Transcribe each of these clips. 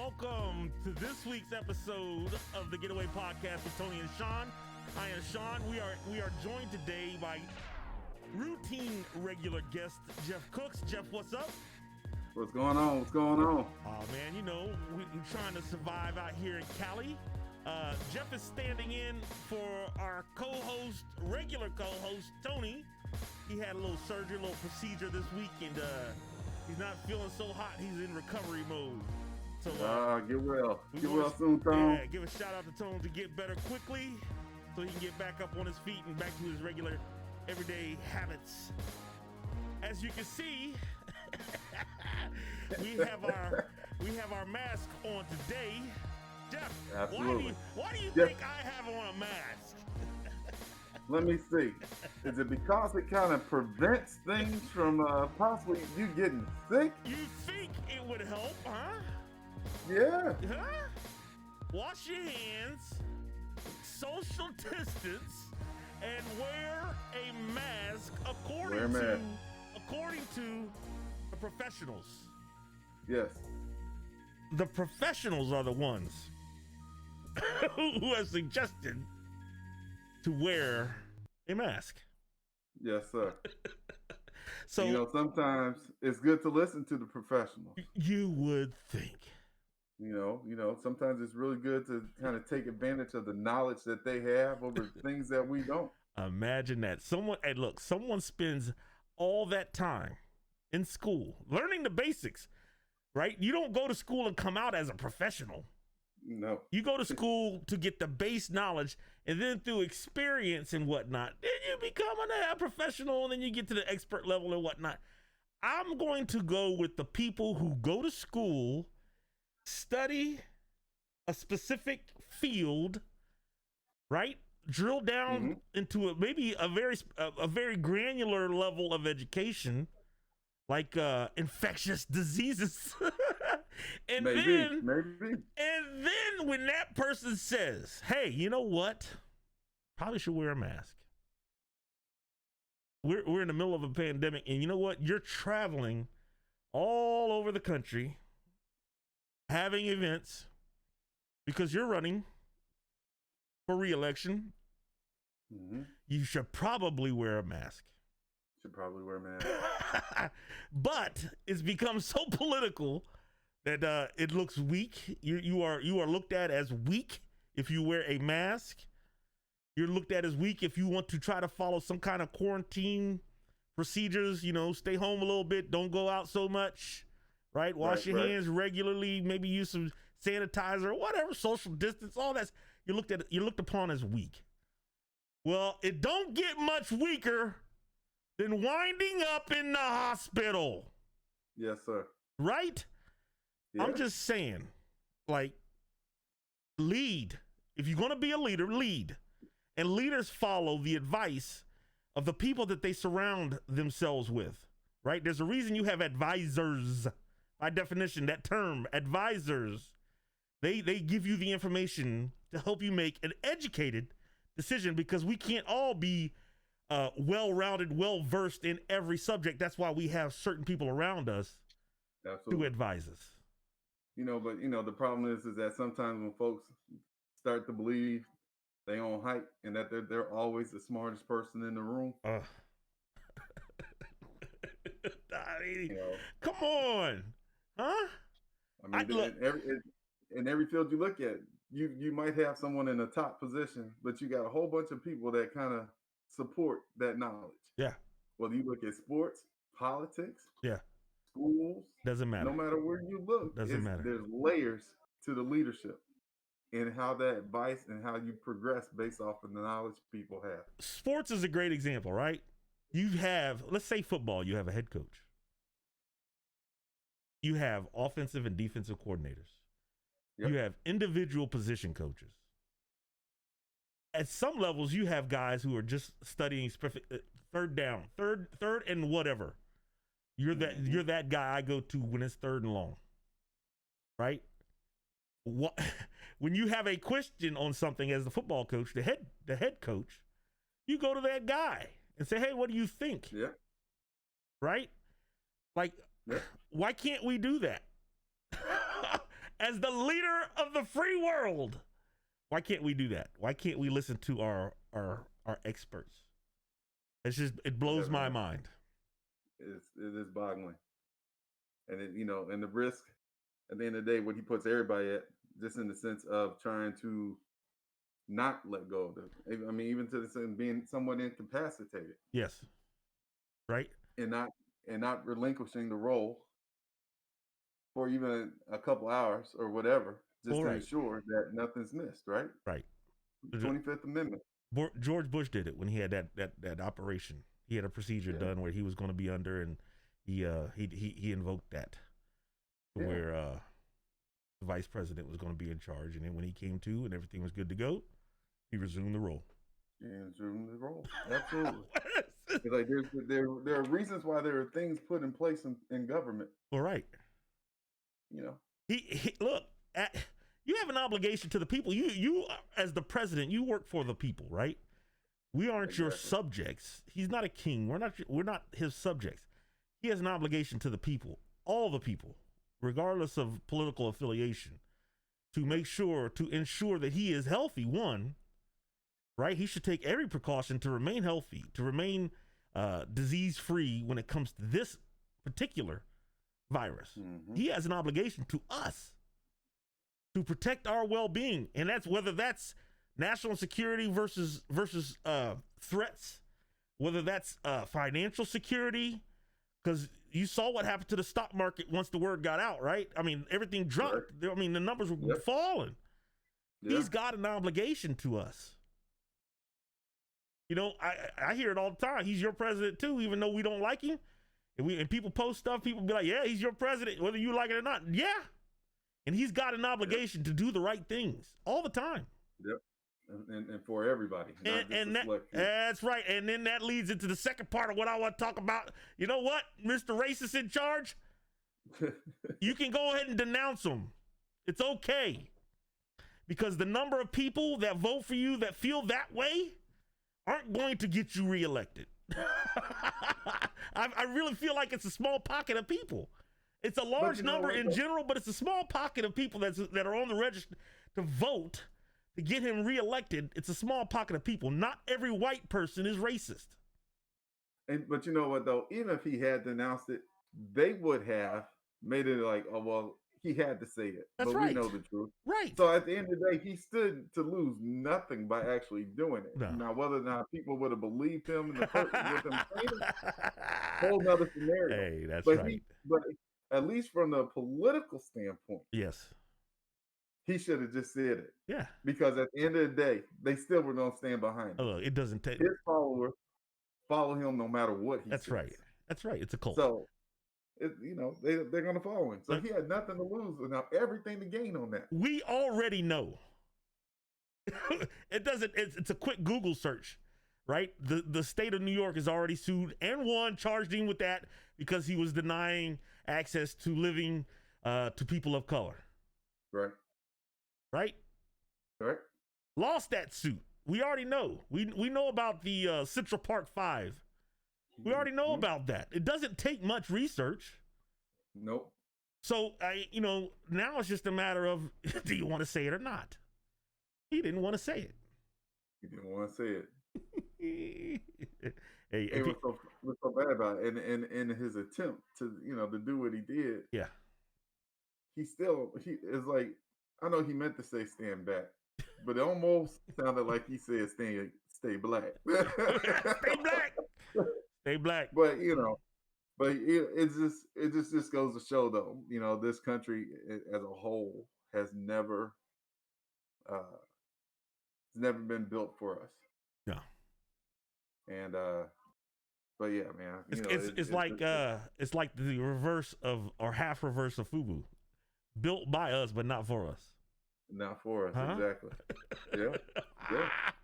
Welcome to this week's episode of the Getaway Podcast with Tony and Sean. I am Sean. We are joined today by routine regular guest Jeff Cooks. Jeff, what's up? What's going on? What's going on? Oh man, you know, we're trying to survive out here in Cali. Jeff is standing in for our co-host, regular co-host, Tony. He had a little surgery, a little procedure this week, and he's not feeling so hot. He's in recovery mode. So get well. Get well soon, Tom. Yeah, give a shout out to Tone to get better quickly so he can get back up on his feet and back to his regular everyday habits. As you can see, we have our mask on today. Jeff, absolutely. Why do you think I have on a mask? Let me see. Is it because it kind of prevents things from possibly you getting sick? You think it would help, huh? Yeah. Huh? Wash your hands, social distance, and wear a mask according to the professionals. Yes. The professionals are the ones who have suggested to wear a mask. Yes, sir. So, you know, sometimes it's good to listen to the professionals. You would think. You know, sometimes it's really good to kind of take advantage of the knowledge that they have over things that we don't. Imagine that. Someone spends all that time in school learning the basics, right? You don't go to school and come out as a professional. No. You go to school to get the base knowledge, and then through experience and whatnot, then you become a professional, and then you get to the expert level and whatnot. I'm going to go with the people who go to school, study a specific field, right? Drill down into maybe a very granular level of education, like infectious diseases. And then when that person says, hey, you know what? Probably should wear a mask. We're in the middle of a pandemic, and you know what? You're traveling all over the country, having events because you're running for re-election. You should probably wear a mask. But it's become so political that it looks weak. You are looked at as weak if you wear a mask. You're looked at as weak if you want to try to follow some kind of quarantine procedures. You know, stay home a little bit, don't go out so much, right? Wash your hands regularly, maybe use some sanitizer or whatever, social distance, all that. You're looked upon as weak. Well, it don't get much weaker than winding up in the hospital. Yes, sir. Right? Yeah. I'm just saying, like, lead. If you're going to be a leader, lead. And leaders follow the advice of the people that they surround themselves with, right? There's a reason you have advisors. By definition, that term, advisors, they give you the information to help you make an educated decision, because we can't all be well-rounded, well-versed in every subject. That's why we have certain people around us to advise us. But the problem is that sometimes when folks start to believe they own hype and that they're always the smartest person in the room. I mean, come on, huh? I mean, in every field you look at, you might have someone in a top position, but you got a whole bunch of people that kind of support that knowledge. Yeah. Whether you look at sports, politics, schools, doesn't matter. No matter where you look, doesn't matter. There's layers to the leadership and how that advice and how you progress based off of the knowledge people have. Sports is a great example, right? You have, let's say football, you have a head coach. You have offensive and defensive coordinators. Yep. You have individual position coaches. At some levels, you have guys who are just studying third down, third and whatever. You're that guy I go to when it's third and long, right? When you have a question on something as the football coach, the head coach, you go to that guy and say, hey, what do you think? Yeah. Right? Like, why can't we do that? as the leader of the free world. Why can't we do that? Why can't we listen to our experts? It blows my mind. It is boggling. And and the risk at the end of the day, what he puts everybody at, just in the sense of trying to not let go of them. I mean, even to the sense of being somewhat incapacitated. Yes. Right. And not relinquishing the role for even a couple hours or whatever, just to ensure that nothing's missed, right? Right. 25th Amendment. George Bush did it when he had that operation. He had a procedure done where he was going to be under, and he invoked that, where the vice president was going to be in charge, and then when he came to and everything was good to go, he resumed the role. Absolutely. It's like there are reasons why there are things put in place in government. All right. He look at. You have an obligation to the people. You as the president, you work for the people, right? We aren't your subjects. He's not a king. We're not his subjects. He has an obligation to the people, all the people, regardless of political affiliation, to ensure that he is healthy. One, right? He should take every precaution to remain healthy, to remain disease-free when it comes to this particular virus. Mm-hmm. He has an obligation to us to protect our well-being, and that's whether that's national security versus threats, whether that's financial security, because you saw what happened to the stock market once the word got out, right? I mean, everything dropped. Right. I mean, the numbers were falling. Yeah. He's got an obligation to us. I hear it all the time. He's your president too, even though we don't like him. And people post stuff, people be like, yeah, he's your president, whether you like it or not. Yeah. And he's got an obligation to do the right things all the time. Yep. And for everybody. That's right. And then that leads into the second part of what I want to talk about. You know what, Mr. Racist in charge? You can go ahead and denounce him. It's okay. Because the number of people that vote for you that feel that way aren't going to get you reelected. I really feel like it's a small pocket of people. It's a large number in general, but it's a small pocket of people that are on the register to vote to get him reelected. It's a small pocket of people. Not every white person is racist. But you know what, though? Even if he had denounced it, they would have made it like, oh, well, he had to say it. That's but right. We know the truth. Right. So at the end of the day, he stood to lose nothing by actually doing it. No. Now, whether or not people would have believed him and the person with him saying it, whole other scenario. Hey, that's but right. But at least from the political standpoint, yes, he should have just said it. Yeah. Because at the end of the day, they still were going to stand behind him. Oh, it doesn't take his followers follow him no matter what he That's says. right. That's right. It's a cult. So, they're going to follow him. So he had nothing to lose and everything to gain on that. We already know. It's a quick Google search, right? The state of New York is already sued and won, charged him with that because he was denying access to living to people of color. Right. Right? Right. Lost that suit. We already know. We know about the Central Park 5. We already know about that. It doesn't take much research. Nope. So now it's just a matter of, do you want to say it or not? He didn't want to say it. He didn't want to say it. What's so bad about it? And in his attempt to do what he did. Yeah. He is like, I know he meant to say stand back, but it almost sounded like he said stay black. Stay black. Stay black. But it just goes to show, though, this country as a whole has never been built for us. No. And but yeah, man, it's like the reverse of, or half reverse of FUBU, built by us but not for us. Not for us, exactly. Yeah.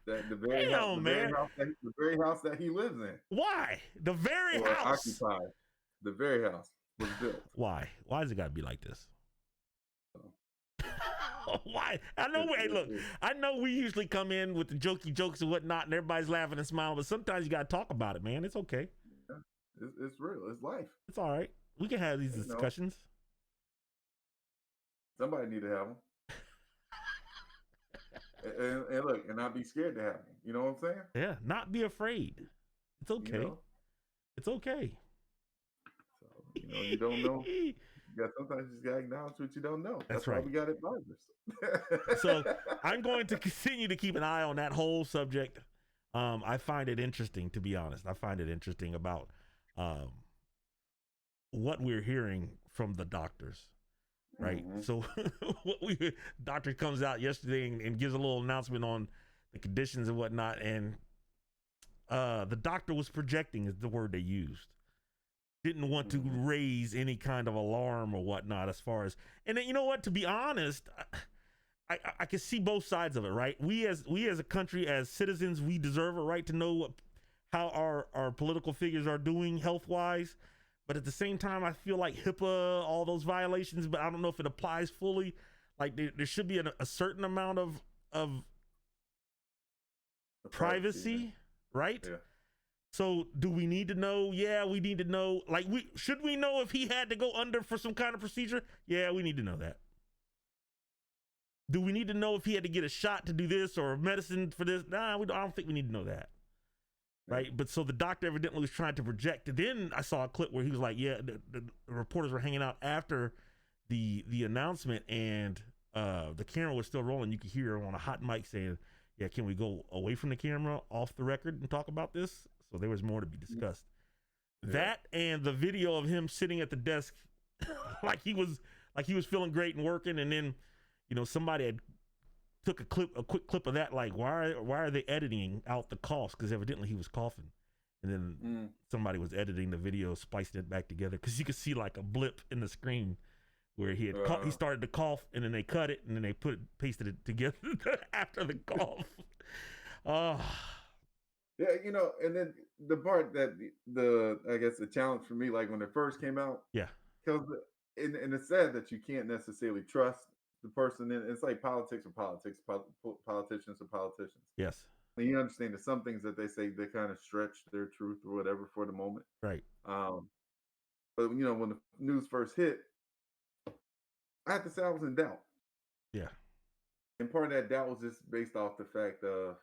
The very house that he lives in. Why? The very house occupied. The very house was built. Why? Why does it got to be like this? Why? I know. Hey, look. I know we usually come in with the jokey jokes and whatnot, and everybody's laughing and smiling. But sometimes you got to talk about it, man. It's okay. Yeah, it's real. It's life. It's all right. We can have these discussions. Somebody need to have them. And look, and not be scared to have them. You know what I'm saying? Yeah, not be afraid. It's okay. You know? It's okay. So, you don't know. Sometimes you just gotta acknowledge what you don't know. That's why right. we got advisors. So I'm going to continue to keep an eye on that whole subject. I find it interesting, to be honest. I find it interesting about what we're hearing from the doctors, right? Mm-hmm. So doctor comes out yesterday and gives a little announcement on the conditions and whatnot, and the doctor was projecting, is the word they used. Didn't want to raise any kind of alarm or whatnot as far as, and then, you know what, to be honest, I can see both sides of it, right? We as a country, as citizens, we deserve a right to know how our political figures are doing health-wise. But at the same time, I feel like HIPAA, all those violations, but I don't know if it applies fully. Like there should be a certain amount of privacy, right? Yeah. So do we need to know? Yeah, we need to know. Like, should we know if he had to go under for some kind of procedure? Yeah, we need to know that. Do we need to know if he had to get a shot to do this or medicine for this? Nah, I don't think we need to know that. Right. But so the doctor evidently was trying to project. Then I saw a clip where he was like, yeah, the reporters were hanging out after the announcement, and the camera was still rolling. You could hear him on a hot mic saying, yeah, can we go away from the camera, off the record, and talk about this? So there was more to be discussed. Yeah. That and the video of him sitting at the desk like he was feeling great and working, and then, somebody had took a quick clip of that, like, why are they editing out the coughs? Because evidently he was coughing, and then somebody was editing the video, splicing it back together, because you could see like a blip in the screen where he had he started to cough, and then they cut it, and then they pasted it together after the cough. Yeah, and then the part that I guess the challenge for me, like when it first came out, yeah, because and it's sad that you can't necessarily trust the person. It's like politics or politics, politicians or politicians. Yes. And you understand that some things that they say, they kind of stretch their truth or whatever for the moment. Right. But when the news first hit, I have to say I was in doubt. Yeah. And part of that doubt was just based off the fact of,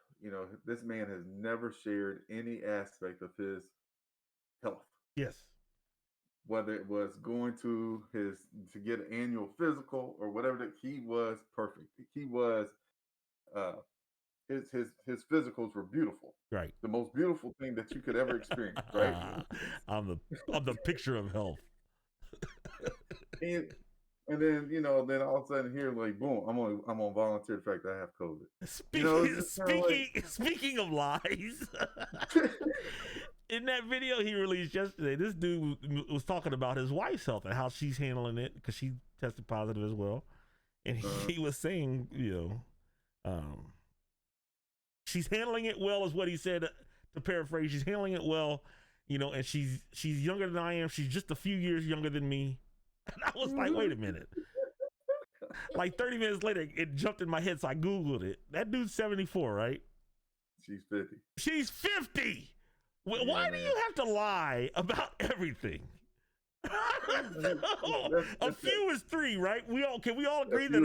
this man has never shared any aspect of his health. Yes. Whether it was going to get an annual physical or whatever, that he was perfect. He was, his physicals were beautiful. Right. The most beautiful thing that you could ever experience. Right. I'm the picture of health. And then, then all of a sudden here, like, boom, I'm on volunteer the fact that I have COVID. Speaking of lies, in that video he released yesterday, this dude was talking about his wife's health and how she's handling it, because she tested positive as well. And he was saying, she's handling it well, is what he said, to paraphrase. She's handling it well, and she's younger than I am. She's just a few years younger than me. And I was like, wait a minute. Like 30 minutes later, it jumped in my head, so I Googled it. That dude's 74, right? She's 50. She's 50. Why do you have to lie about everything? A few is 3, right? Can we all agree that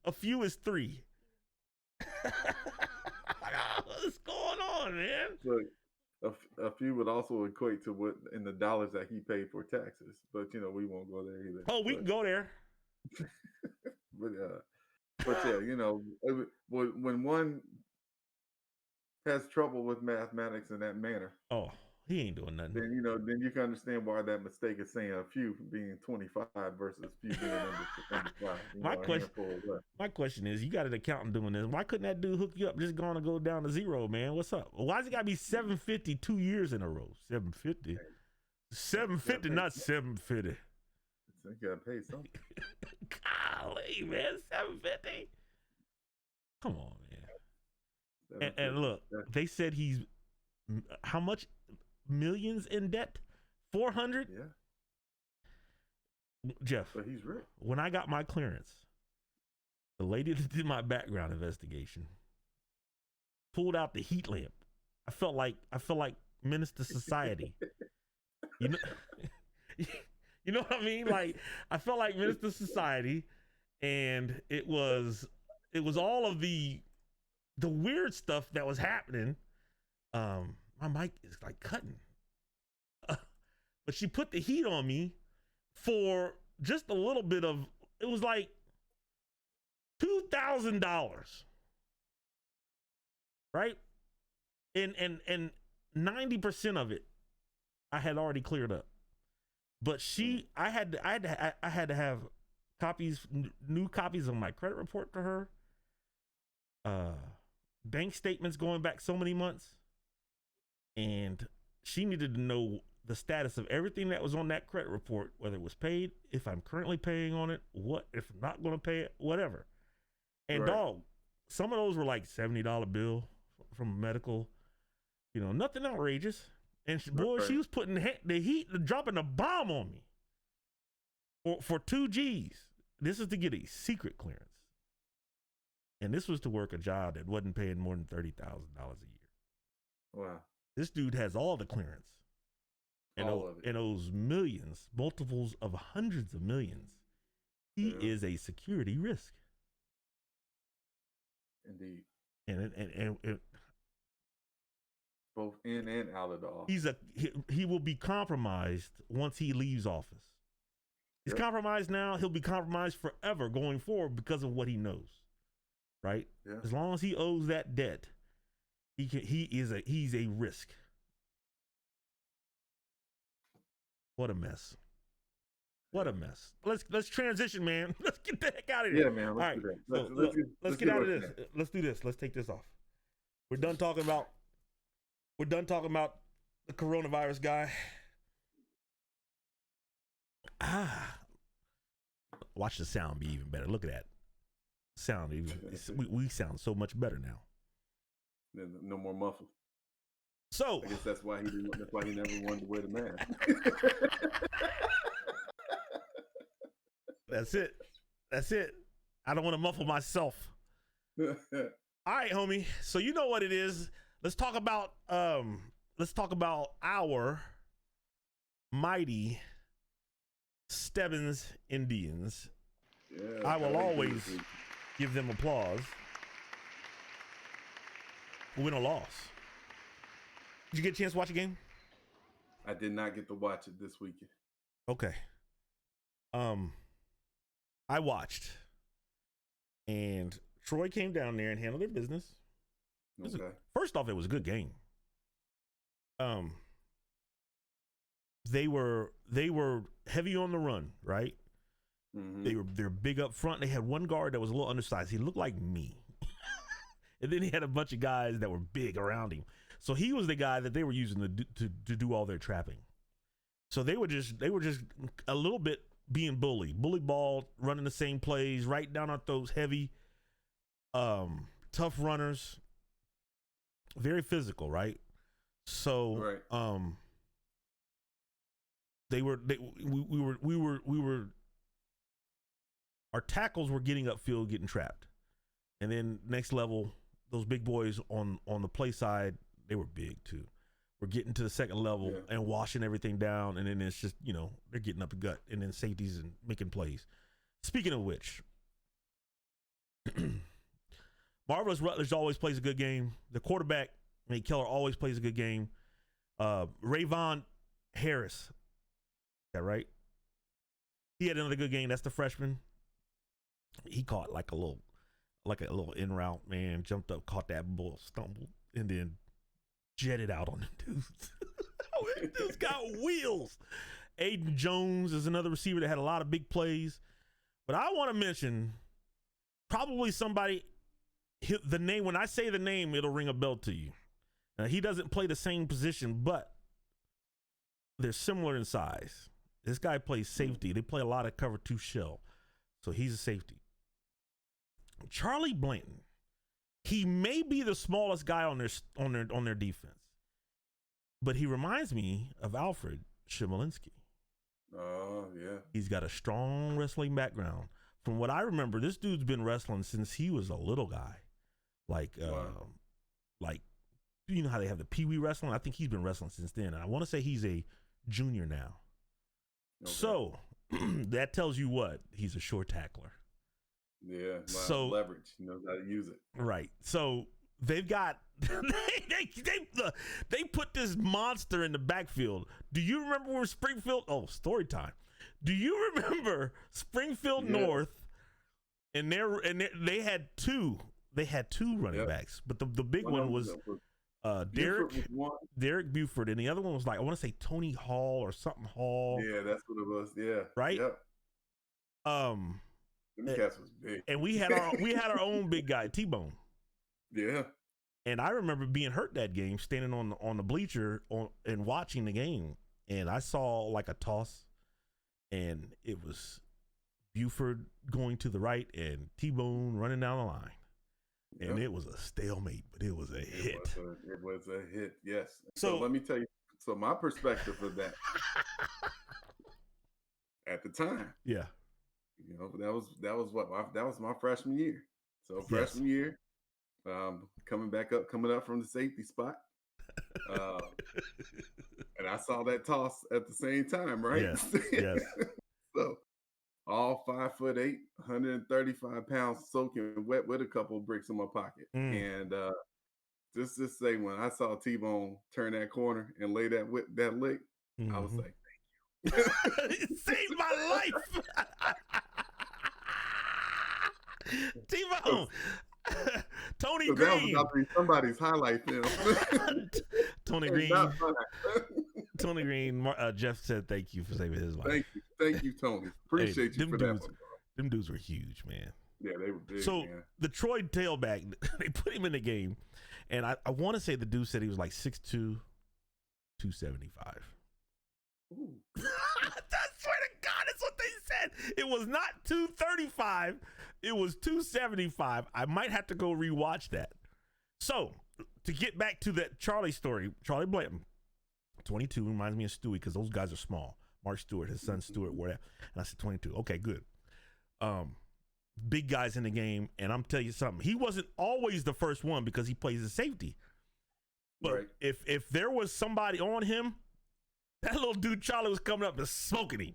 a few is 3? What's going on, man? Look, a few would also equate to what in the dollars that he paid for taxes, but we won't go there either. Oh, we can go there. but yeah, when one has trouble with mathematics in that manner, oh, he ain't doing nothing. Then you can understand why that mistake is saying a few being 25 versus few being under 25. My question is, you got an accountant doing this. Why couldn't that dude hook you up? Just going to go down to 0, man. What's up? Why's it got to be 750 2 years in a row? 750, 750, not 750. You got to pay something. Golly, man, 750. Come on, man. And look, they said he's how much? Millions in debt? 400? Yeah. Jeff, but he's rich. When I got my clearance, the lady that did my background investigation pulled out the heat lamp. I felt like Minister Society. You know what I mean? Like, I felt like Minister Society, and it was all of the weird stuff that was happening. My mic is like cutting, but she put the heat on me for just a little bit of. It was like $2,000, right? And 90% of it I had already cleared up. But I had to have new copies of my credit report to her, bank statements going back so many months, and she needed to know the status of everything that was on that credit report, whether it was paid, if I'm currently paying on it, what if I'm not going to pay it, whatever. And Right. dog, some of those were like $70 bill from medical, nothing outrageous. And boy, Right. she was putting the heat, dropping a bomb on me for 2 G's. This is to get a secret clearance. And this was to work a job that wasn't paying more than $30,000 a year. Wow. This dude has all the clearance. And, All of it. and those millions, multiples of hundreds of millions. He Yeah. is a security risk. Indeed. And Both in and out of the office. he will be compromised once he leaves office. He's Yep. compromised now. He'll be compromised forever going forward because of what he knows, right? Yeah. As long as he owes that debt, he's a risk. What a mess. What a mess. Let's transition, man. Let's get the heck out of here. Yeah, man. All Let's right. do that. So, let's get out of this. Let's do this. Let's take this off. We're done talking about the coronavirus guy. Watch the sound be even better. Look at that sound. We sound so much better now. No more muffled. So I guess that's why he didn't. That's why he never wanted to wear the mask. that's it. I don't want to muffle myself. All right, homie. So you know what it is. Let's talk about our mighty Stebbins Indians. Yeah, I will always give them applause. Win or loss. Did you get a chance to watch a game? I did not get to watch it this weekend. Okay. I watched, and Troy came down there and handled their business. Okay. First off, it was a good game. They were heavy on the run, right? Mm-hmm. They're big up front. They had one guard that was a little undersized. He looked like me. And then he had a bunch of guys that were big around him. So he was the guy that they were using to do all their trapping. So they were just a little bit being bully ball, running the same plays, right down at those heavy, tough runners. Very physical, right? So, Right. we were our tackles were getting upfield, getting trapped. And then next level, those big boys on the play side, they were big too. We're getting to the second level and washing everything down, and then it's just, they're getting up the gut, and then safeties and making plays. Speaking of which, Marvelous Rutledge always plays a good game. The quarterback, Nate Keller, always plays a good game. Rayvon Harris, is that right? He had another good game. That's the freshman. He caught like a little in route, man. Jumped up, caught that ball, stumbled, and then jetted out on the dudes. This dude's got wheels. Aiden Jones is another receiver that had a lot of big plays. But I want to mention probably somebody, the name, when I say the name, it'll ring a bell to you. Now, he doesn't play the same position, but they're similar in size. This guy plays safety. They play a lot of cover 2 shell. So he's a safety. Charlie Blanton. He may be the smallest guy on their defense, but he reminds me of Alfred Shimolinski. Oh, yeah. He's got a strong wrestling background. From what I remember, this dude's been wrestling since he was a little guy. Like you know how they have the Pee Wee wrestling? I think he's been wrestling since then. And I want to say he's a junior now. Okay. So that tells you what? He's a short tackler. Yeah, So leverage. He knows how to use it. right. So they've got they put this monster in the backfield. Do you remember where Springfield? Oh, story time. Do you remember Springfield North? And they had two. They had two running backs, but the big one was Derek Buford, and the other one was like, I want to say Tony Hall or something Hall. Yeah, that's what it was. Yeah, right. Yep. Them cats was big, and we had our own big guy, T-Bone. Yeah. And I remember being hurt that game, standing on the bleacher and watching the game, and I saw like a toss, and it was Buford going to the right and T-Bone running down the line. And it was a stalemate, but it was a hit. It was a hit, yes. So let me tell you, so my perspective of that at the time. Yeah. You know, that was my freshman year. So freshman year, coming up from the safety spot. And I saw that toss at the same time, right? Yes. So all 5'8", 135 pounds, soaking wet with a couple of bricks in my pocket. And just to say, when I saw T-Bone turn that corner and lay that lick, I was like, thank you. It saved my life. T-Bone. Tony Green. That was about to be somebody's highlight film. Tony Green. Jeff said thank you for saving his life. Thank you, Tony. Appreciate you for that one. Them dudes were huge, man. Yeah, they were big. So man. the Troy tailback, they put him in the game, and I want to say the dude said he was like 6'2", 275. Ooh. I swear to God, that's what they said. It was not 235. It was 275. I might have to go rewatch that. So to get back to that Charlie story, Charlie Blanton, 22, reminds me of Stewie because those guys are small. Mark Stewart, his son Stewart, whatever. And I said 22. Okay, good. Big guys in the game, and I'm telling you something. He wasn't always the first one because he plays a safety. But if there was somebody on him, that little dude Charlie was coming up and smoking him.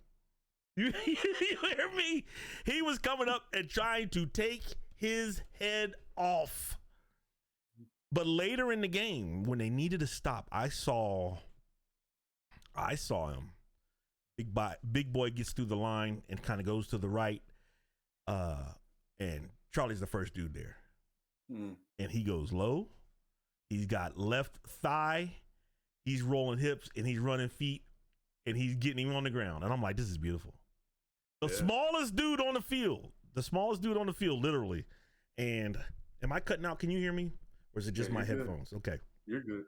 You hear me? He was coming up and trying to take his head off. But later in the game, when they needed to stop, I saw him. Big boy gets through the line and kind of goes to the right. And Charlie's the first dude there. And he goes low. He's got left thigh. He's rolling hips and he's running feet and he's getting him on the ground. And I'm like, this is beautiful. The smallest dude on the field, literally. And am I cutting out? Can you hear me? Or is it just my headphones? Okay. You're good.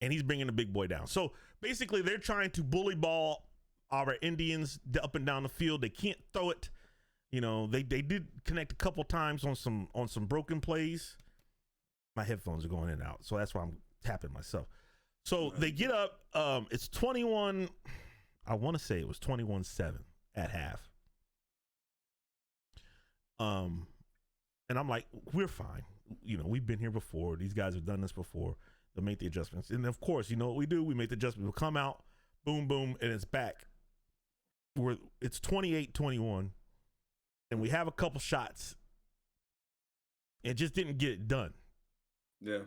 And he's bringing the big boy down. So basically they're trying to bully ball our Indians up and down the field. They can't throw it. You know, they did connect a couple times on some broken plays. My headphones are going in and out. So that's why I'm tapping myself. So they get up. It's 21. I want to say it was 21-7 at half. And I'm like, we're fine. You know, we've been here before. These guys have done this before. They'll make the adjustments. And of course, you know what we do? We make the adjustments. We'll come out, boom, boom, and it's back. It's 28-21. And we have a couple shots. It just didn't get it done. Yeah.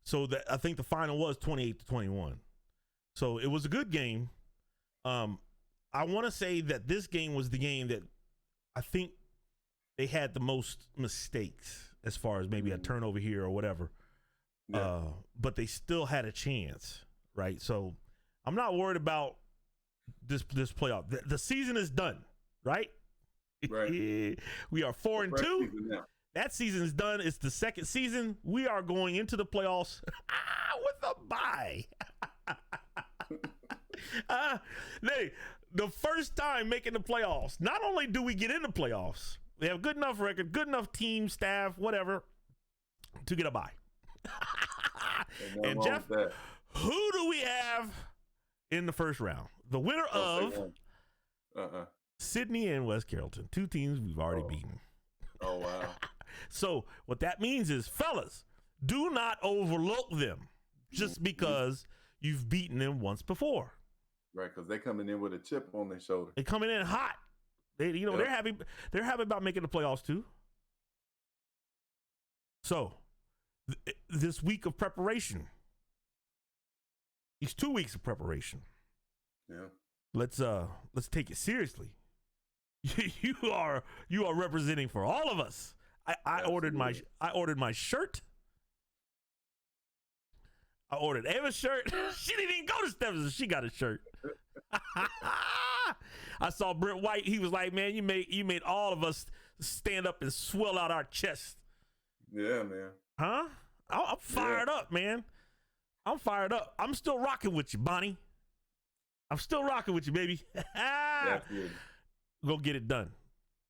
So I think the final was 28-21. So it was a good game. I want to say that this game was the game that I think they had the most mistakes as far as maybe a turnover here or whatever. Yeah. But they still had a chance, right? So I'm not worried about this playoff. The season is done, right? Right. We are 4-2. That season is done. It's the second season. We are going into the playoffs with a bye. The first time making the playoffs. Not only do we get in the playoffs, we have good enough record, good enough team, staff, whatever, to get a bye. And Jeff, who do we have in the first round? The winner of Sydney and West Carrollton. Two teams we've already beaten. Oh, wow. So what that means is, fellas, do not overlook them just because you've beaten them once before. Right, because they're coming in with a chip on their shoulder. They're coming in hot. They're happy. They're happy about making the playoffs too. So, this week of preparation, these 2 weeks of preparation. Yeah. Let's take it seriously. you are representing for all of us. I ordered my shirt. I ordered Ava's shirt. She didn't even go to Stebbins. She got a shirt. I saw Brent White. He was like, "Man, you made all of us stand up and swell out our chest." Yeah, man. Huh? I'm fired up, man. I'm fired up. I'm still rocking with you, Bonnie. I'm still rocking with you, baby. That's good. Go get it done.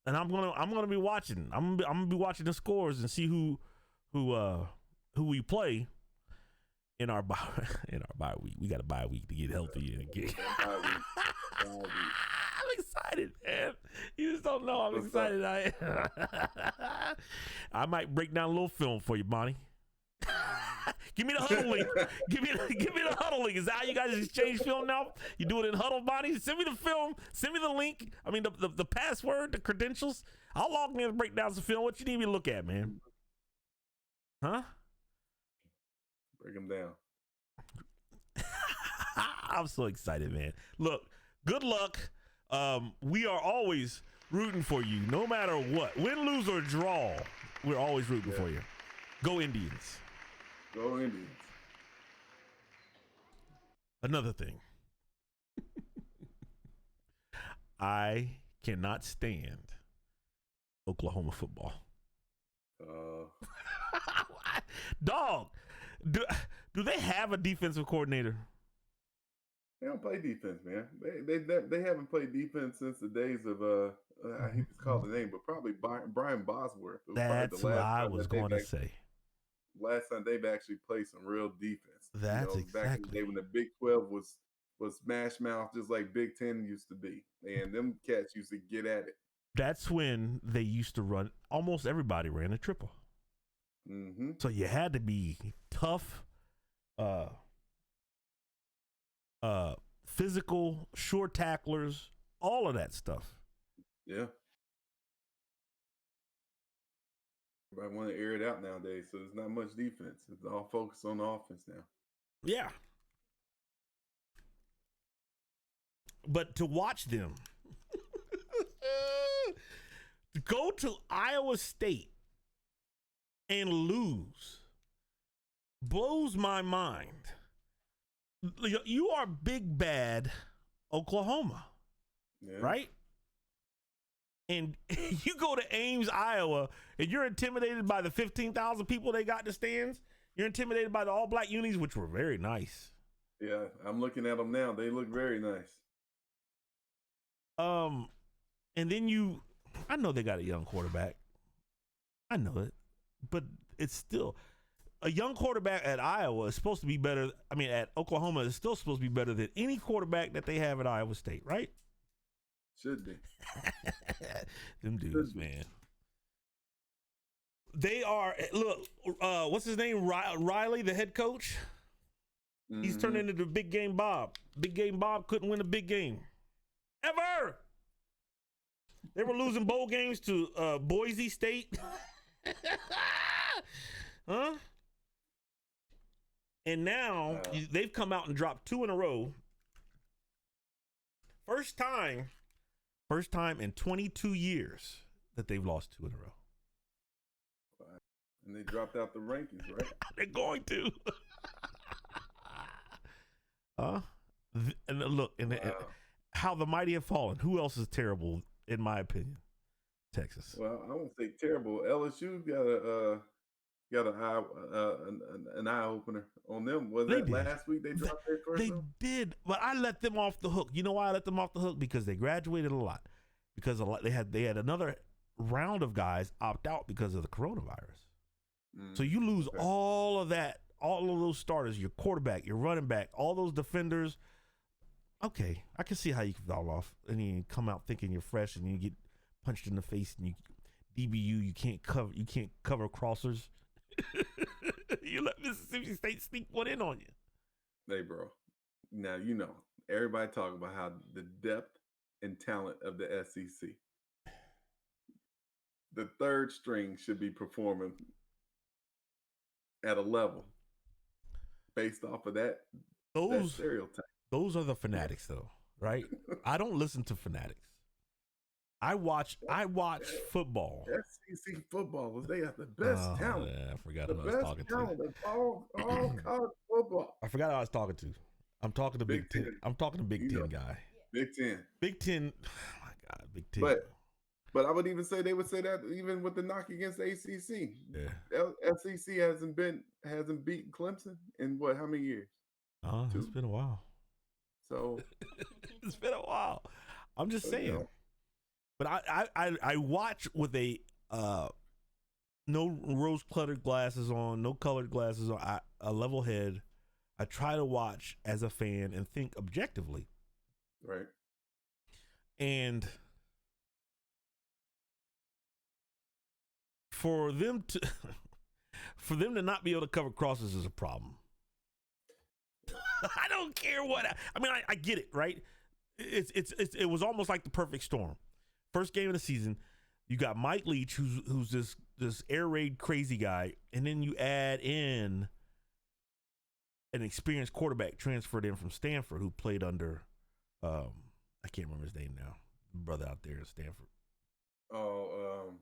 And I'm gonna be watching. I'm gonna be watching the scores and see who we play in our bye week. We got a bye week to get healthy and get. I'm excited, man. You just don't know. I'm excited. I might break down a little film for you, Bonnie. Give me the huddle link. Give me the huddle link. Is that how you guys exchange film now? You do it in huddle, Bonnie? Send me the film. Send me the link. I mean, the password, the credentials. I'll log in and break down some film. What you need me to look at, man? Huh? Break them down. I'm so excited, man. Look, good luck. We are always rooting for you, no matter what. Win, lose, or draw, we're always rooting for you. Go Indians. Go Indians. Another thing. I cannot stand Oklahoma football. Dog, do they have a defensive coordinator? They don't play defense, man. They haven't played defense since the days of I hate to call the name, but probably Brian Bosworth. That's what I was going to say. Last time they've actually played some real defense. That's exactly back in the day when the Big 12 was smash mouth, just like Big 10 used to be, and them cats used to get at it. That's when they used to run. Almost everybody ran a triple. Mm-hmm. So you had to be tough, physical, sure tacklers, all of that stuff. Yeah. Everybody want to air it out nowadays, so there's not much defense. It's all focused on offense now. Yeah. But to watch them go to Iowa State and lose blows my mind. You are big bad Oklahoma, right? And you go to Ames, Iowa, and you're intimidated by the 15,000 people they got in the stands. You're intimidated by the all-black unis, which were very nice. Yeah, I'm looking at them now. They look very nice. And then I know they got a young quarterback. I know it, but it's still a young quarterback at Iowa is supposed to be better. I mean, at Oklahoma is still supposed to be better than any quarterback that they have at Iowa State, right? Should be. Them dudes, man. They are. Look, what's his name? Riley, the head coach. Mm-hmm. He's turned into the Big Game Bob. Big Game Bob couldn't win a big game ever. They were losing bowl games to Boise State. Huh? And now they've come out and dropped 2 in a row. First time in 22 years that they've lost 2 in a row. And they dropped out the rankings, right? They're going to. And look, and how the mighty have fallen. Who else is terrible, in my opinion? Texas. Well, I won't say terrible. LSU got an eye opener on them. Was that last week they dropped their first? They did, but I let them off the hook. You know why I let them off the hook? Because they graduated a lot. Because they had another round of guys opt out because of the coronavirus. So you lose all of that, all of those starters, your quarterback, your running back, all those defenders. Okay, I can see how you can fall off and you come out thinking you're fresh and you get punched in the face and you can't cover crossers. You let Mississippi State sneak one in on you. Hey, bro. Now, everybody talk about how the depth and talent of the SEC. the third string should be performing at a level based off of that Those stereotype. those are the fanatics, though, right? I don't listen to fanatics. I watch football. SEC football, they have the best talent. Yeah, I forgot The who I was best talking talent to. of all college football. I forgot who I was talking to. I'm talking to Big Ten. I'm talking to Big Ten guy. Big Ten. Big Ten. Oh my God, Big Ten. But I would even say they would say that even with the knock against the ACC. Yeah. SEC hasn't beaten Clemson in what? How many years? It's been a while. So it's been a while. I'm just saying. You know. But I watch with a no rose-colored glasses on, no colored glasses on, a level head. I try to watch as a fan and think objectively. Right. And for them to not be able to cover crosses is a problem. I don't care what. I mean, I get it, right? It was almost like the perfect storm. First game of the season, you got Mike Leach, who's this air raid crazy guy, and then you add in an experienced quarterback transferred in from Stanford who played under, I can't remember his name now, brother out there at Stanford. Oh,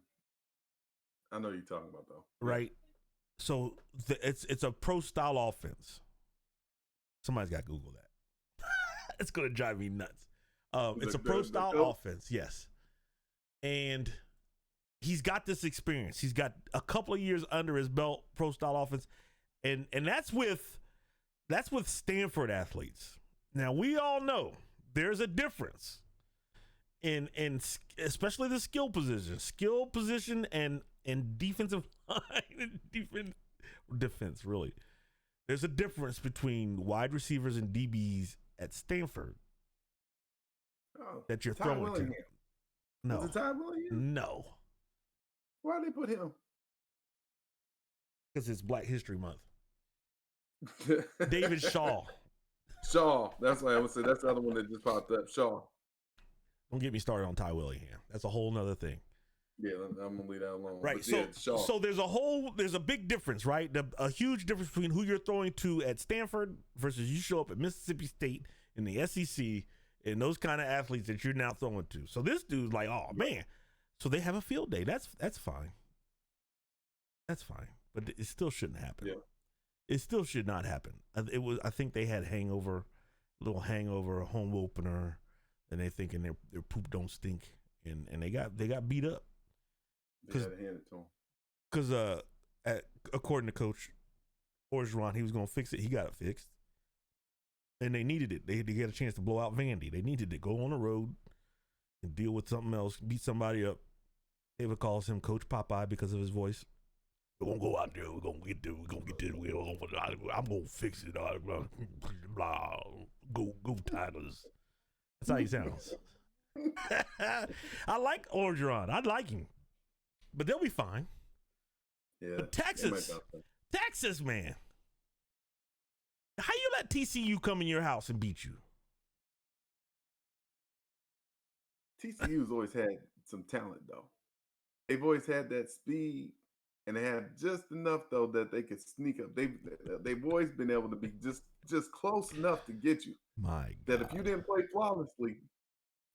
I know you're talking about though. Right. So it's a pro style offense. Somebody's got to Google that. It's going to drive me nuts. It's a pro style offense, yes. And he's got this experience. He's got a couple of years under his belt, pro style offense, and that's with Stanford athletes. Now we all know there's a difference in especially the skill position and defensive line, defense really. There's a difference between wide receivers and DBs at Stanford that you're throwing to. No. Was it Ty Williams? No. Why did they put him? Because it's Black History Month. David Shaw. Shaw. That's what I would say. That's the other one that just popped up. Shaw. Don't get me started on Ty Willingham. That's a whole nother thing. Yeah, I'm gonna leave that alone. Right. So there's a big difference, right? A huge difference between who you're throwing to at Stanford versus you show up at Mississippi State in the SEC and those kind of athletes that you're now throwing to. So this dude's like, oh man. So they have a field day. That's fine. That's fine. But it still shouldn't happen. Yeah. It still should not happen. I think they had a little hangover, a home opener, and they thinking their poop don't stink, and they got beat up. They had to hand it to him. Because according to Coach Orgeron, he was gonna fix it. He got it fixed, and they needed it. They get a chance to blow out Vandy. They needed to go on the road and deal with something else, beat somebody up. David calls him Coach Popeye because of his voice. We're gonna go out there. We're gonna get this. I'm gonna fix it. Blah. Go Tigers. That's how he sounds. I like Orgeron. I like him, but they'll be fine. Yeah. But Texas, man. How you let TCU come in your house and beat you? TCU's always had some talent, though. They've always had that speed. And they have just enough though that they could sneak up. They've always been able to be just close enough to get you. My that God. If you didn't play flawlessly,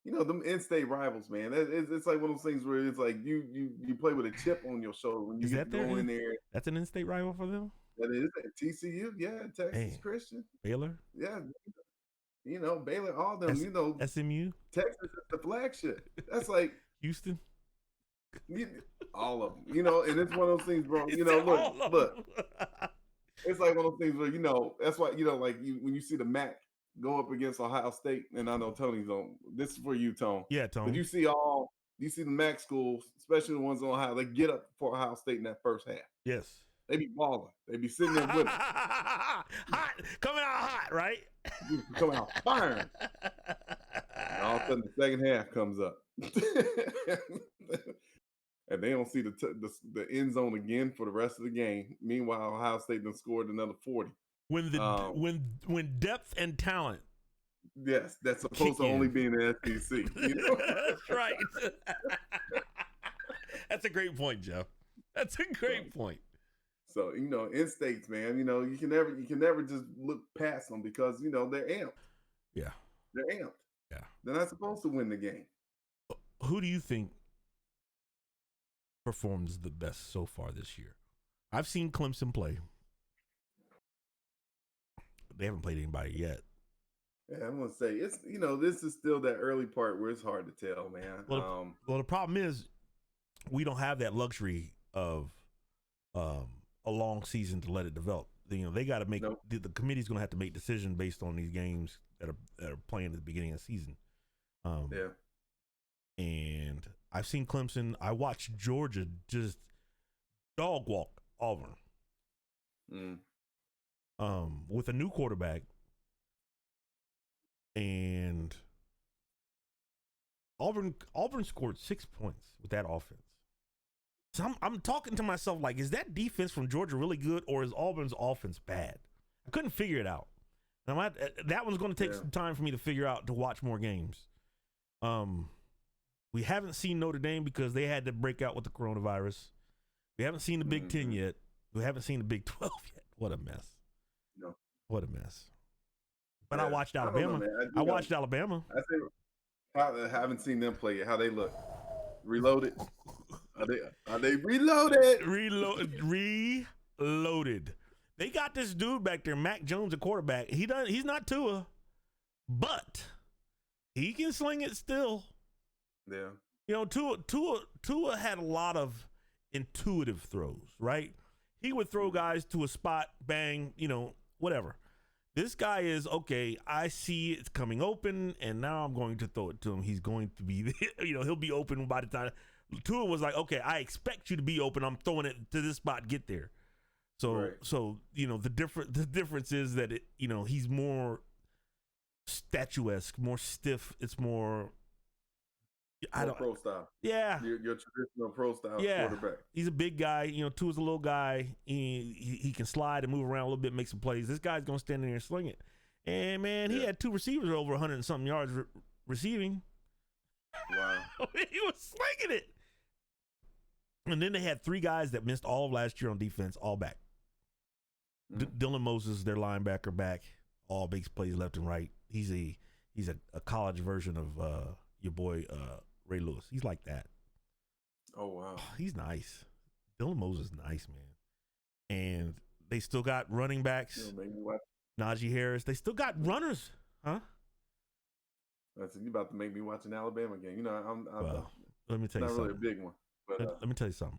you know them in-state rivals, man. It's like one of those things where it's like you play with a chip on your shoulder when you get to go in there. That's an in-state rival for them. That is TCU, yeah. Texas Christian, Baylor, yeah. You know Baylor, all them. You know SMU, Texas is the flagship. That's like Houston. All of them, you know, and it's one of those things, bro. You know, look. It's like one of those things where, you know, that's why, you know, like when you see the MAC go up against Ohio State, and I know Tony's on. This is for you, Tone. Yeah, Tone. But you see the MAC schools, especially the ones on Ohio, they get up for Ohio State in that first half. Yes. They be balling. They be sitting there with it. Hot, coming out hot, right? Coming out firing. And all of a sudden, the second half comes up. And they don't see the end zone again for the rest of the game. Meanwhile, Ohio State done scored another 40. When depth and talent. Yes, that's supposed to only be in the SEC. You know? That's right. That's a great point, Jeff. That's a great point. So, in states, man, you can never just look past them because, they're amped. Yeah. They're amped. Yeah. They're not supposed to win the game. Who do you think performs the best so far this year? I've seen Clemson play. They haven't played anybody yet. Yeah, I'm gonna say it's this is still that early part where it's hard to tell, man. Well, the problem is we don't have that luxury of a long season to let it develop. They got to make the committee's going to have to make decisions based on these games that are playing at the beginning of the season. Yeah. And I've seen Clemson. I watched Georgia just dog walk Auburn. With a new quarterback, and Auburn scored 6 points with that offense. So I'm talking to myself like, is that defense from Georgia really good, or is Auburn's offense bad? I couldn't figure it out. And that one's going to take some time for me to figure out to watch more games. We haven't seen Notre Dame because they had to break out with the coronavirus. We haven't seen the Big Ten yet. We haven't seen the Big 12 yet. What a mess. No. What a mess. But I watched Alabama. I watched Alabama. I haven't seen them play yet. How they look? Reloaded? Are they reloaded? Reloaded. They got this dude back there, Mac Jones, a quarterback. He's not Tua, but he can sling it still. Yeah. Tua had a lot of intuitive throws, right? He would throw guys to a spot, bang, whatever. This guy is, okay, I see it's coming open, and now I'm going to throw it to him. He's going to be, he'll be open by the time. Tua was like, okay, I expect you to be open. I'm throwing it to this spot, get there. So the difference is that he's more statuesque, more stiff. It's more pro style. Yeah. Your traditional pro style quarterback. He's a big guy. Tua's a little guy. He can slide and move around a little bit, make some plays. This guy's going to stand in there and sling it. And, man, he had two receivers over 100 and something yards receiving. Wow. He was slinging it. And then they had three guys that missed all of last year on defense, all back. Dylan Moses, their linebacker, back. All big plays left and right. He's a college version of your boy Ray Lewis. He's like that. Oh, wow. He's nice. Dylan Moses is nice, man. And they still got running backs. Najee Harris. They still got runners. Huh? You about to make me watch an Alabama game. Let me tell you something. Not really a big one. But, let me tell you something.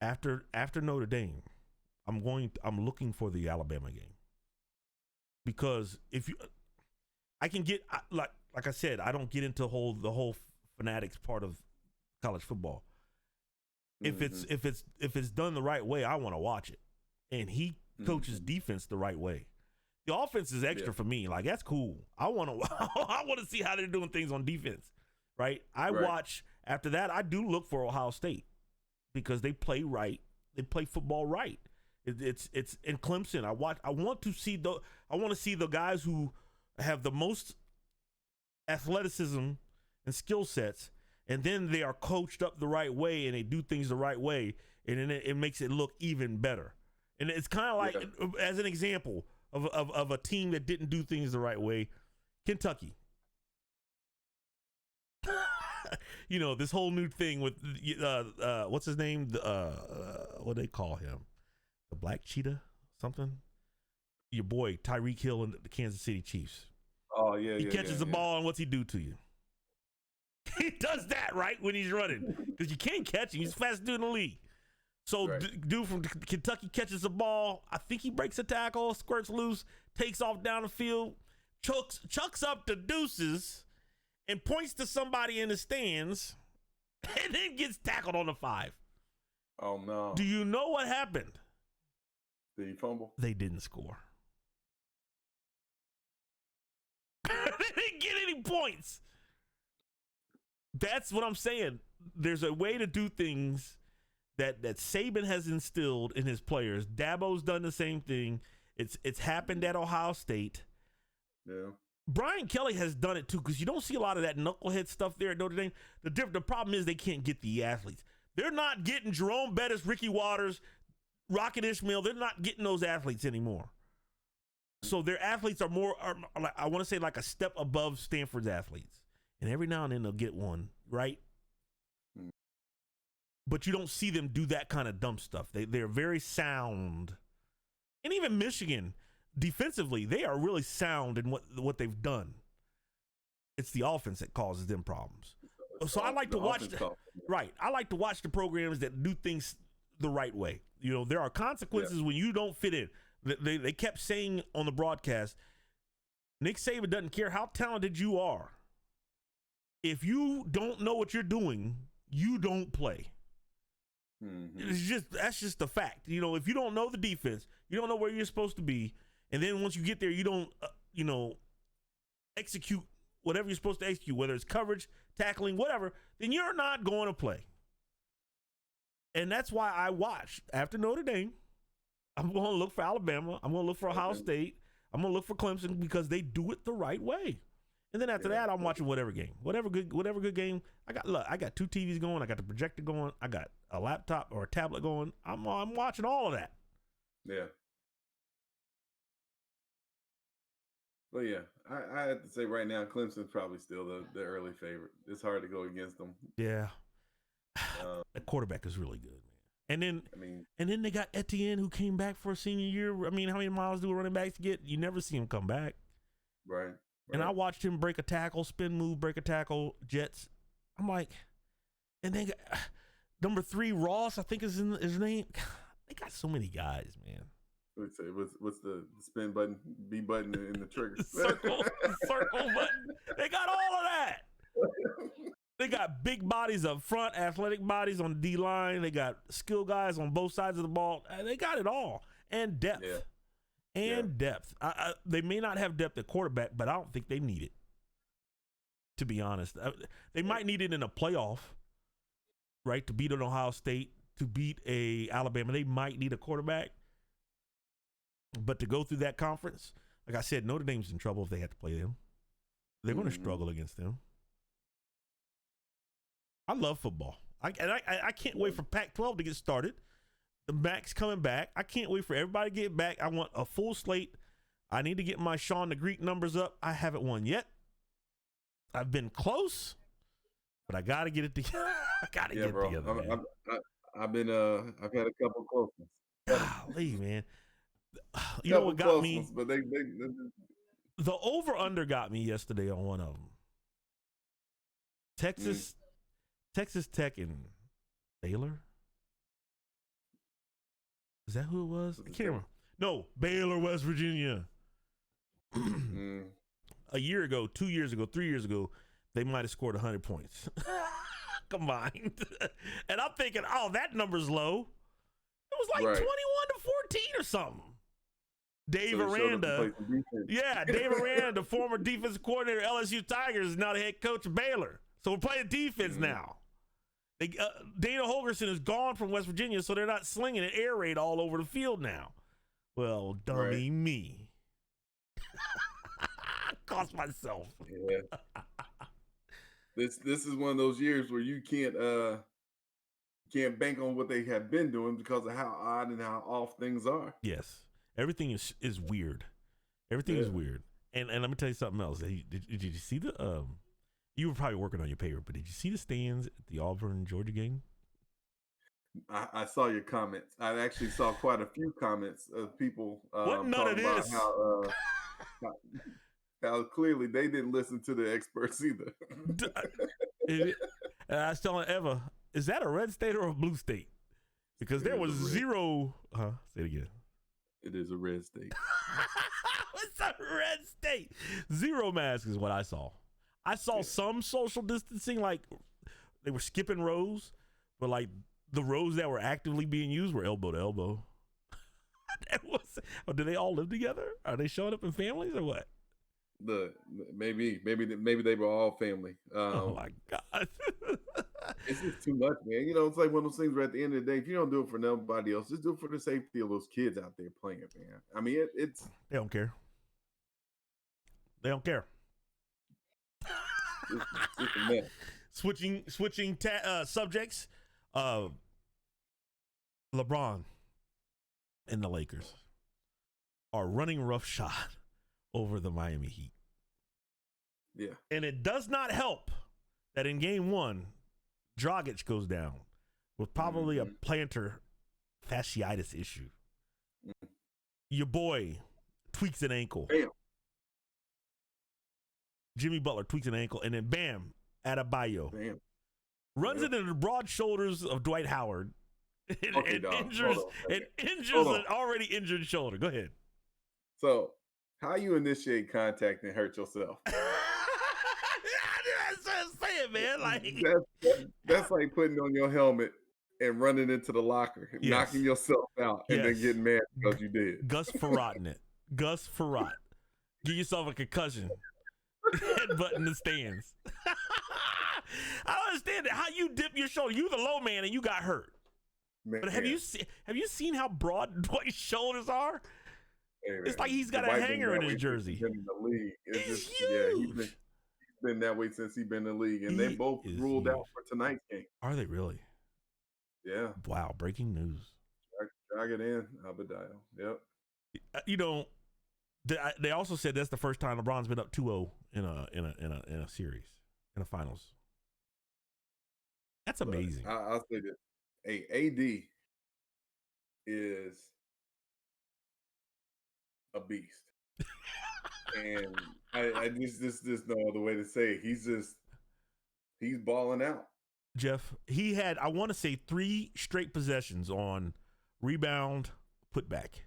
After Notre Dame, I'm looking for the Alabama game. Because I can get like I said, I don't get into the whole fanatics part of college football. If it's done the right way, I want to watch it. And he coaches defense the right way. The offense is extra for me. Like, that's cool. I want to see how they're doing things on defense. Right? Watch after that. I do look for Ohio State because they play right. They play football right. It's in Clemson. I want to see the guys who have the most athleticism and skill sets, and then they are coached up the right way and they do things the right way, and then it makes it look even better. And it's kind of like, as an example of a team that didn't do things the right way, Kentucky. This whole new thing with what's his name? What do they call him? The Black Cheetah, something. Your boy Tyreek Hill and the Kansas City Chiefs. Oh yeah, he catches the ball, and what's he do to you? He does that right when he's running because you can't catch him. He's the fastest dude in the league. So dude from Kentucky catches the ball. I think he breaks a tackle, squirts loose, takes off down the field, chucks up the deuces, and points to somebody in the stands, and then gets tackled on the 5. Oh no! Do you know what happened? Did he fumble? They didn't score. They didn't get any points. That's what I'm saying. There's a way to do things that Saban has instilled in his players. Dabo's done the same thing. It's happened at Ohio State. Yeah. Brian Kelly has done it too, because you don't see a lot of that knucklehead stuff there at Notre Dame. The problem is they can't get the athletes. They're not getting Jerome Bettis, Ricky Waters, Rocket Ishmael. They're not getting those athletes anymore. So their athletes are more, I want to say, like a step above Stanford's athletes. And every now and then they'll get one, right? But you don't see them do that kind of dumb stuff. They're very sound. And even Michigan, defensively, they are really sound in what they've done. It's the offense that causes them problems. So I like to watch I like to watch the programs that do things the right way. You know, there are consequences when you don't fit in. They kept saying on the broadcast, Nick Saban doesn't care how talented you are. If you don't know what you're doing, you don't play. That's just the fact. You know, if you don't know the defense, you don't know where you're supposed to be, and then once you get there, you don't, execute whatever you're supposed to execute, whether it's coverage, tackling, whatever, then you're not going to play. And that's why I watched after Notre Dame. I'm going to look for Alabama. I'm going to look for Ohio State. I'm going to look for Clemson because they do it the right way. And then after that, I'm watching whatever game, whatever good game. I got 2 TVs going. I got the projector going. I got a laptop or a tablet going. I'm watching all of that. Yeah. But yeah, I have to say right now, Clemson's probably still the early favorite. It's hard to go against them. Yeah. The quarterback is really good, man. And then they got Etienne, who came back for a senior year. I mean, how many miles do running backs get? You never see him come back. Right. And I watched him break a tackle, spin move, break a tackle, Jets. I'm like, and then number 3, Ross, I think is his name. They got so many guys, man. What's the spin button, B button, and the trigger? circle button. They got all of that. They got big bodies up front, athletic bodies on the D-line. They got skill guys on both sides of the ball. They got it all. And depth. Yeah. Depth. They may not have depth at quarterback, but I don't think they need it, to be honest. They might need it in a playoff, right, to beat an Ohio State, to beat a Alabama. They might need a quarterback. But to go through that conference, like I said, Notre Dame's in trouble if they have to play them. They're going to struggle against them. I love football. I can't wait for Pac-12 to get started. The MAC's coming back. I can't wait for everybody to get back. I want a full slate. I need to get my Sean the Greek numbers up. I haven't won yet. I've been close, but I got to get it together. I got to get it together. I've had a couple close ones. Golly, man. You know what got me? Ones, but the over-under got me yesterday on one of them. Texas Tech and Baylor. Is that who it was? I can't remember. No, Baylor, West Virginia. A year ago, 2 years ago, 3 years ago, they might have scored 100 points combined. And I'm thinking, oh, that number's low. It was like 21-14 or something. Dave Aranda. Dave Aranda, former defensive coordinator of LSU Tigers, is now the head coach of Baylor. So we're playing defense now. Dana Holgerson is gone from West Virginia, so they're not slinging an air raid all over the field now. Well, dummy me. Cost myself. Yeah. This is one of those years where you can't bank on what they have been doing because of how odd and how off things are. Yes. Everything is weird. Everything is weird. And let me tell you something else. Did you see the you were probably working on your paper, but did you see the stands at the Auburn-Georgia game? I saw your comments. I actually saw quite a few comments of people talking about how clearly they didn't listen to the experts either. And I was telling Eva, is that a red state or a blue state? Because there was zero. Say it again. It is a red state. It's a red state. Zero masks is what I saw. I saw some social distancing, like they were skipping rows, but like the rows that were actively being used were elbow to elbow. Do they all live together? Are they showing up in families or what? Maybe they were all family. Oh my God. It's just too much, man. You know, it's like one of those things where at the end of the day, if you don't do it for nobody else, just do it for the safety of those kids out there playing, man. I mean, it's they don't care. They don't care. It's a mess. Switching subjects. LeBron and the Lakers are running roughshod over the Miami Heat. Yeah. And it does not help that in game 1, Dragic goes down with probably a plantar fasciitis issue. Your boy tweaks an ankle. Bam. Jimmy Butler tweaks an ankle, and then bam, Adebayo Bam. runs into the broad shoulders of Dwight Howard and injures an already injured shoulder. Go ahead. So, how you initiate contact and hurt yourself? Say it, man. Like that's like putting on your helmet and running into the locker, knocking yourself out, and then getting mad because you did. Gus Farratting it. Gus Farrat. Give yourself a concussion. Headbutt in the stands. I don't understand that. How you dip your shoulder? You the low man and you got hurt. Man, but have you seen how broad Dwight's shoulders are? Hey, it's like he's got a hanger in his jersey. He's been in the league. He's huge. He's been that way since he's been in the league, and they both ruled out for tonight's game. Are they really? Yeah. Wow. Breaking news. Drag it in, Abadiah. Yep. You know, they also said that's the first time LeBron's been up 2-0 in a series, in a finals. That's amazing. I'll say this. Hey, AD is a beast. And I just no other way to say it. He's balling out. Jeff, he had, I want to say, 3 straight possessions on rebound, put back.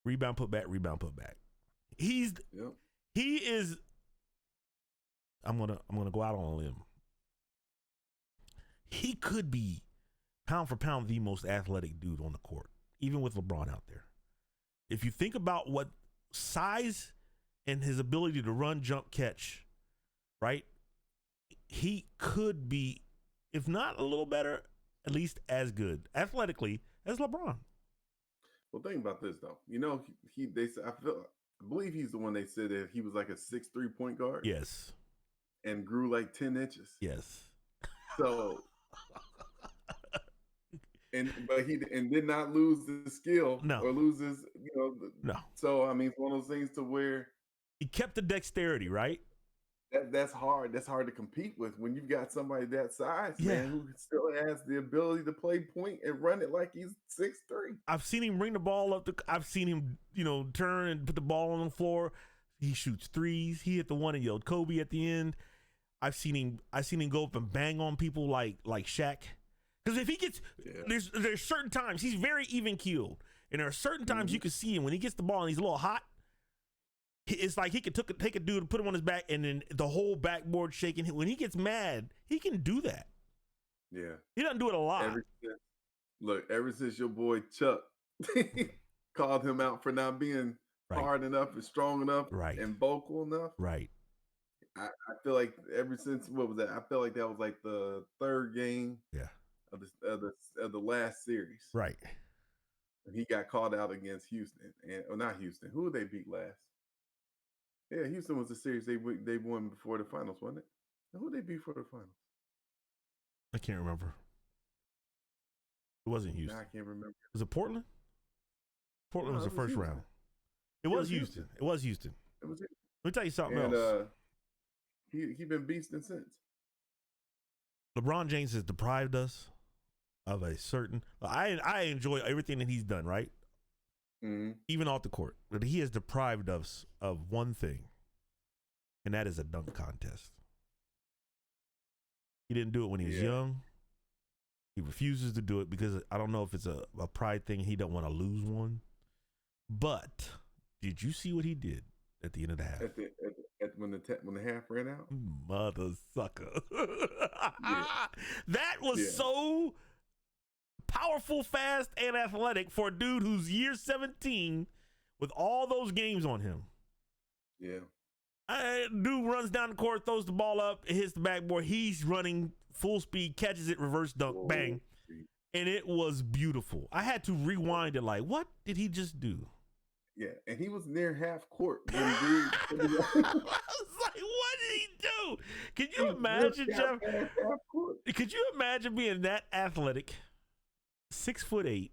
Rebound, put back, rebound, put back. He is, I'm gonna go out on a limb. He could be pound for pound the most athletic dude on the court, even with LeBron out there. If you think about what size and his ability to run, jump, catch, right? He could be, if not a little better, at least as good athletically as LeBron. Well, think about this though. You know, I believe he's the one they said that he was like a 6'3" point guard. Yes. And grew like 10 inches. Yes. So but he did not lose the skill or lose his, no. So I mean, it's one of those things to where he kept the dexterity, right? That's hard. That's hard to compete with when you've got somebody that size, man, who still has the ability to play point and run it like he's 6'3". I've seen him bring the ball up. I've seen him, turn and put the ball on the floor. He shoots threes. He hit the one and yelled Kobe at the end. I've seen him go up and bang on people like Shaq. Because if he gets, there's certain times he's very even keeled, and there are certain times you can see him when he gets the ball and he's a little hot. It's like he could take a dude and put him on his back, and then the whole backboard shaking. When he gets mad, he can do that. Yeah, he doesn't do it a lot. Ever since your boy Chuck called him out for not being hard enough and strong enough and vocal enough, right? I feel like ever since what was that? I feel like that was like the 3rd game, of the last series, right? And he got called out against Houston, not Houston. Who did they beat last? Yeah, Houston was the series they won before the finals, wasn't it? Who did they beat for the finals? I can't remember. It wasn't Houston. I can't remember. Was it Portland? Portland was the first round. It was Houston. It was Houston. It was Houston. Let me tell you something else. He been beasting since. LeBron James has deprived us of a certain. I enjoy everything that he's done, right? Mm-hmm. Even off the court, but he has deprived us of one thing, and that is a dunk contest. He didn't do it when he was young. He refuses to do it because I don't know if it's a pride thing. He don't want to lose one. But did you see what he did at the end of the half? When the half ran out? Mother sucker. That was so powerful, fast, and athletic for a dude who's year 17 with all those games on him. Yeah. Dude runs down the court, throws the ball up, hits the backboard. He's running full speed, catches it, reverse dunk, bang. And it was beautiful. I had to rewind it like, what did he just do? Yeah, and he was near half court. When I was like, what did he Dude, can He you imagine, ripped Jeff? out past half court. Could you imagine being that athletic, 6'8"?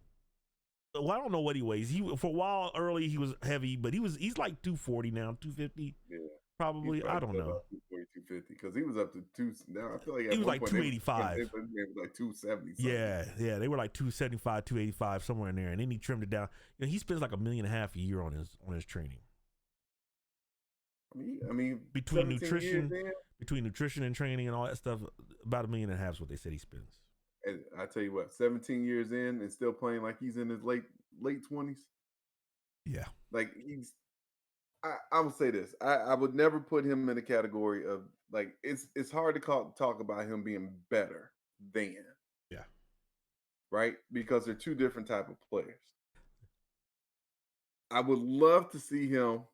Well, I don't know what he weighs. He for a while early he was heavy, but he's like 240 now, 250 Yeah. probably. I don't know. 250 because he was up to two. Now I feel like at He was one like point 285. They was like 270. Yeah, they were like 275, 285 somewhere in there, and then he trimmed it down. You know, he spends like $1.5 million a year on his training. I mean, between nutrition and training and all that stuff, about $1.5 million is what they said he spends. And I tell you what, 17 years in and still playing like he's in his late 20s. Yeah, like I would say this. I would never put him in a category of like it's hard to talk about him being better than. Yeah. Right? Because they're two different type of players. I would love to see him.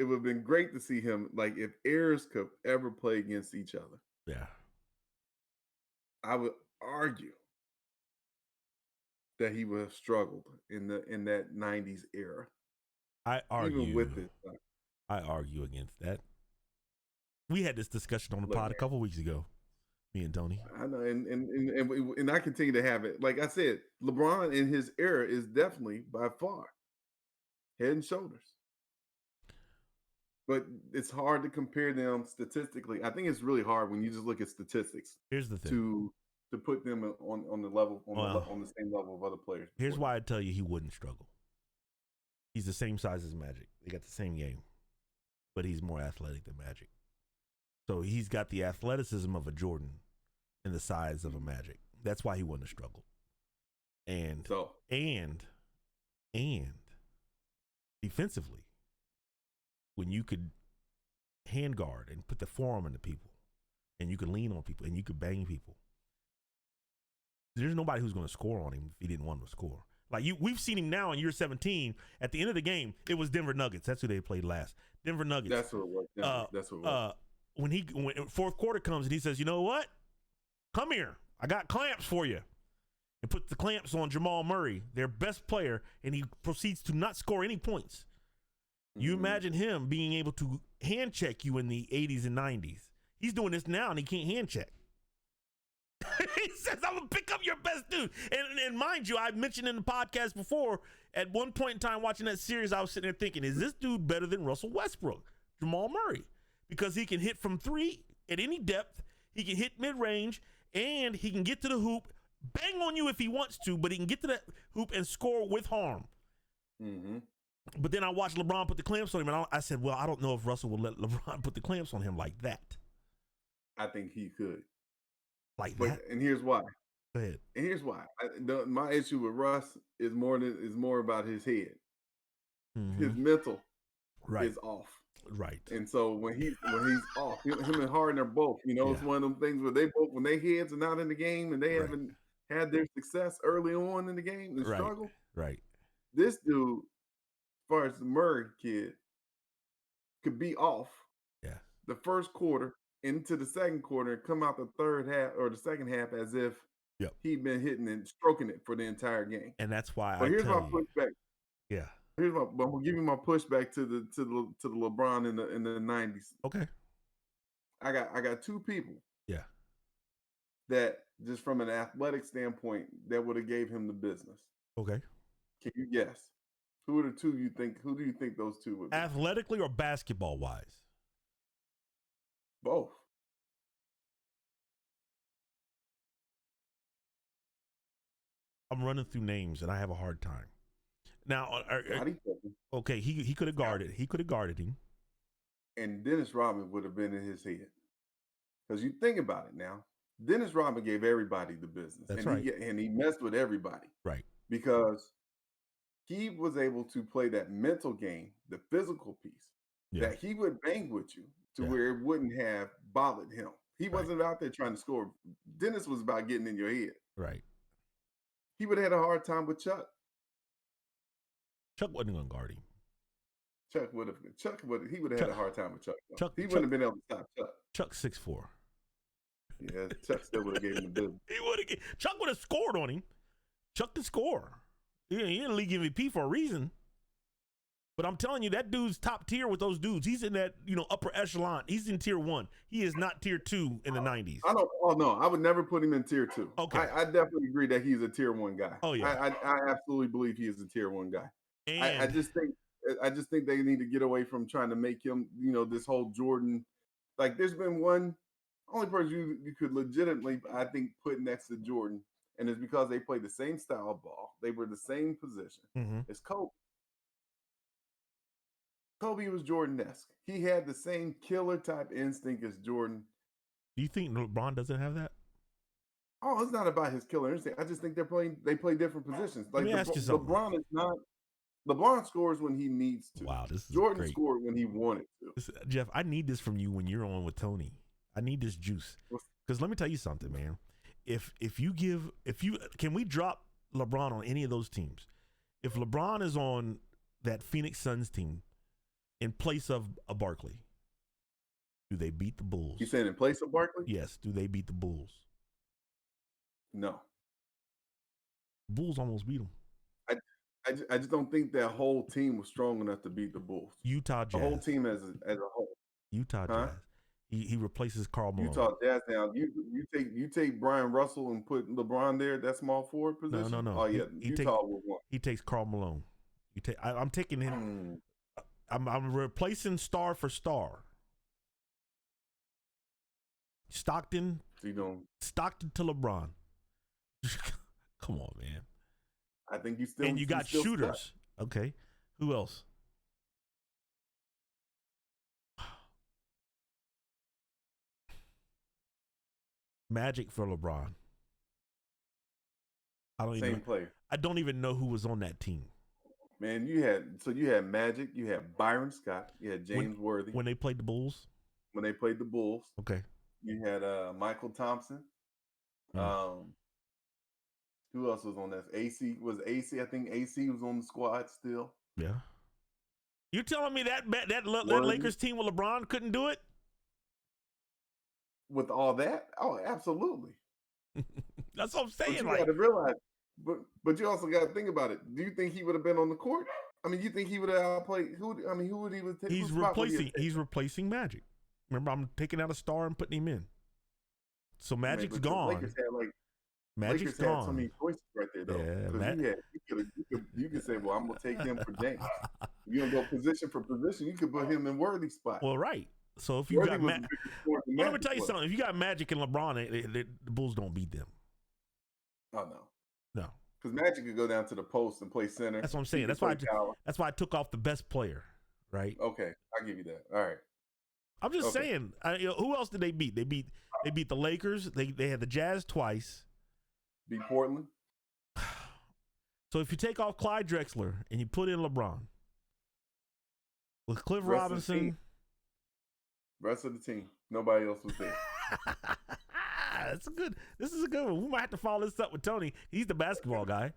It would have been great to see him like if heirs could ever play against each other. Yeah. I would argue that he would have struggled in that 90s era. I argue even with this. I argue against that. We had this discussion on the pod a couple weeks ago, me and Tony. I know, and I continue to have it. Like I said, LeBron in his era is definitely by far head and shoulders. But it's hard to compare them statistically. I think it's really hard when you just look at statistics. Here's the thing: to put them on the level on the same level of other players. Here's why I tell you he wouldn't struggle. He's the same size as Magic. They got the same game, but he's more athletic than Magic. So he's got the athleticism of a Jordan and the size of a Magic. That's why he wouldn't have struggled. And defensively, when you could hand guard and put the forearm into people, and you could lean on people, and you could bang people, there's nobody who's going to score on him if he didn't want to score. Like we've seen him now in year 17. At the end of the game, it was Denver Nuggets. That's who they played last. Denver Nuggets. That's what it was. That's what it was. When fourth quarter comes and he says, "You know what? Come here. I got clamps for you," and puts the clamps on Jamal Murray, their best player, and he proceeds to not score any points. You imagine him being able to hand check you in the 80s and 90s. He's doing this now and he can't hand check. He says, "I'm going to pick up your best dude." And mind you, I mentioned in the podcast before, at one point in time watching that series, I was sitting there thinking, is this dude better than Russell Westbrook, Jamal Murray? Because he can hit from three at any depth, he can hit mid-range, and he can get to the hoop, bang on you if he wants to, but he can get to that hoop and score with harm. Mm-hmm. But then I watched LeBron put the clamps on him, and I said, well, I don't know if Russell will let LeBron put the clamps on him like that. I think he could. Like that? And here's why. Go ahead. And here's why. My issue with Russ is more about his head. Mm-hmm. His mental is off. Right. And so when he's off, him and Harden are both, it's one of them things where they both, when their heads are not in the game and they haven't had their success early on in the game and struggle. Right. This dude, as far as the Murray kid, could be off the first quarter into the second quarter and come out the third half or the second half as if he'd been hitting and stroking it for the entire game. And that's why here's my pushback. Yeah. I'm gonna give you my pushback to the LeBron in the 90s. Okay. I got two people. Yeah. That just from an athletic standpoint that would have gave him the business. Okay. Can you guess? Who are the two you think? Who do you think those two would be? Athletically or basketball wise? Both. I'm running through names and I have a hard time. Now, okay, he could have guarded. He could have guarded him. And Dennis Rodman would have been in his head. Because you think about it now, Dennis Rodman gave everybody the business. That's right. And he messed with everybody. Right. Because he was able to play that mental game, the physical piece, that he would bang with you to where it wouldn't have bothered him. He wasn't out there trying to score. Dennis was about getting in your head. Right. He would have had a hard time with Chuck. Chuck wasn't going to guard him. He would have had a hard time with Chuck. He wouldn't have been able to stop Chuck. Chuck's 6'4". Yeah, Chuck still would have gave him the business. Chuck would have scored on him. Chuck could score. He didn't league MVP for a reason. But I'm telling you, that dude's top tier with those dudes. He's in that, upper echelon. He's in tier 1. He is not tier 2 in the 90s. No, I would never put him in tier 2. Okay. I definitely agree that he's a tier 1 guy. Oh yeah. I absolutely believe he is a tier 1 guy. And I just think they need to get away from trying to make him, this whole Jordan. Like, there's been one only person you could legitimately, I think, put next to Jordan, and it's because they played the same style of ball. They were the same position. It's Kobe. Kobe was Jordan-esque. He had the same killer type instinct as Jordan. Do you think LeBron doesn't have that? Oh, it's not about his killer instinct. I just think they play different positions. Like, Let me ask you something. LeBron is not. LeBron scores when he needs to. Wow, this is Jordan great. scored when he wanted to. Jeff, I need this from you when you're on with Tony. I need this juice. Because let me tell you something, man. Can we drop LeBron on any of those teams? If LeBron is on that Phoenix Suns team in place of a Barkley, do they beat the Bulls? You saying in place of Barkley? Yes. Do they beat the Bulls? No. Bulls almost beat them. I just don't think that whole team was strong enough to beat the Bulls. Utah Jazz. The whole team as a whole. Utah Jazz. He replaces Karl Malone. Utah Jazz now. You take Brian Russell and put LeBron there, that small forward position? No. Oh yeah, Utah will win. He takes Karl Malone. I'm taking him. I'm replacing star for star. Stockton to LeBron. Come on, man. I think you still. And you got shooters. Stuck. Okay. Who else? Magic for LeBron. Player. I don't even know who was on that team. Man, you had Magic, you had Byron Scott, you had James Worthy. When they played the Bulls? When they played the Bulls. Okay. You had Michael Thompson. Who else was on that? AC. I think AC was on the squad still. Yeah. You telling me that Lakers team with LeBron couldn't do it? With all that? Oh, absolutely. That's what I'm saying. But you got to realize, but you also got to think about it. Do you think he would have been on the court? I mean, you think he would have outplayed? Who would he take? He's replacing Magic. Remember, I'm taking out a star and putting him in. So Magic's gone. Lakers had Magic's gone. Had so many choices right there, though. Yeah, you could say, well, I'm gonna take him for James. If you don't go position for position, you could put him in Worthy spot. Well, right. So if you got let me tell you something. If you got Magic and LeBron, the Bulls don't beat them. Oh no. Because Magic could go down to the post and play center. That's what I'm saying. That's why I took off the best player. Right. Okay, I'll give you that. All right. I'm just saying. Who else did they beat? They beat the Lakers. They had the Jazz twice. Beat Portland. So if you take off Clyde Drexler and you put in LeBron with Cliff Robinson. Rest of the team. Nobody else was there. This is a good one. We might have to follow this up with Tony. He's the basketball guy.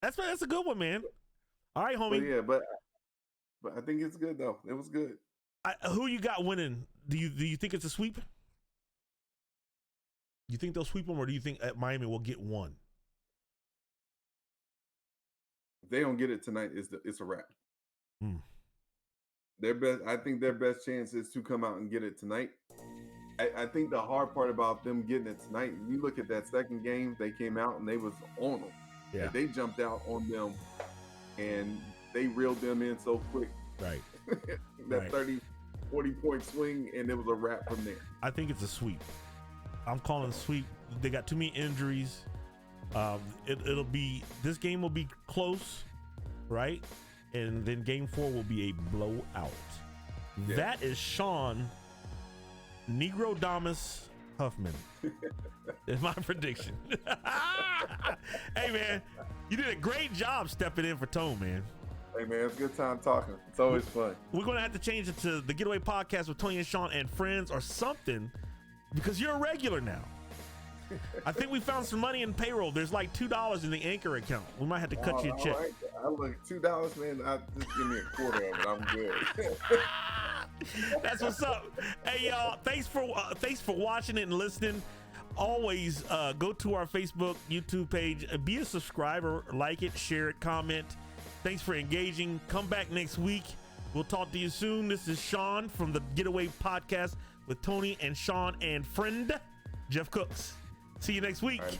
That's a good one, man. All right, homie. But I think it's good though. It was good. Who you got winning? Do you think it's a sweep? Do you think they'll sweep them, or do you think Miami will get one? If they don't get it tonight, it's a wrap. I think their best chance is to come out and get it tonight. I think the hard part about them getting it tonight, you look at that second game, they came out and they was on them. Yeah. Like, they jumped out on them and they reeled them in so quick. Right. That 30, 40-point swing, and it was a wrap from there. I think it's a sweep. I'm calling sweep. They got too many injuries. This game will be close, right? And then game 4 will be a blowout. Yeah. That is Sean Negrodamus Huffman. Is my prediction. Hey man, you did a great job stepping in for Tone, man. Hey man, it's a good time talking. It's always fun. We're gonna have to change it to the Getaway Podcast with Tony and Sean and friends or something, because you're a regular now. I think we found some money in payroll. There's like $2 in the Anchor account. We might have to cut you a check. Right. I look $2, man. Just give me a quarter of it. I'm good. That's what's up. Hey y'all, thanks for watching it and listening. always, go to our Facebook, YouTube page, be a subscriber, like it, share it, comment. Thanks for engaging. Come back next week. We'll talk to you soon. This is Sean from the Getaway Podcast with Tony and Sean and friend Jeff Cooks. See you next week. All right,